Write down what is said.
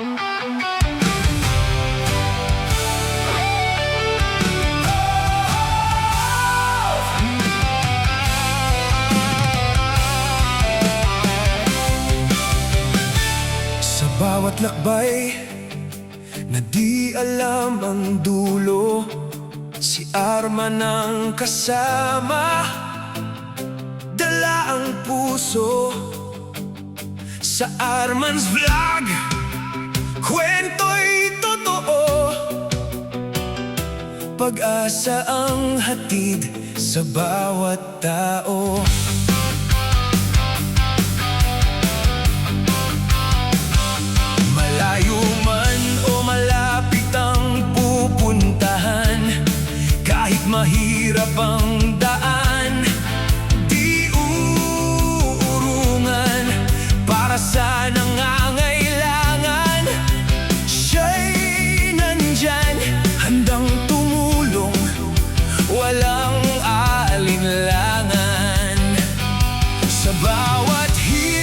Sa bawat lakbay na di alam ang dulo, si Arman ang kasama, dala ang puso. Sa Arman's Vlog, kwento'y totoo, pag-asa ang hatid sa bawat tao. Malayo man o malapit ang pupuntahan, kahit mahirap ang daan, di uurungan para sa nangangailangan. Siya'y nandyan, handang tumulong, walang alinlangan. Sa bawat hirap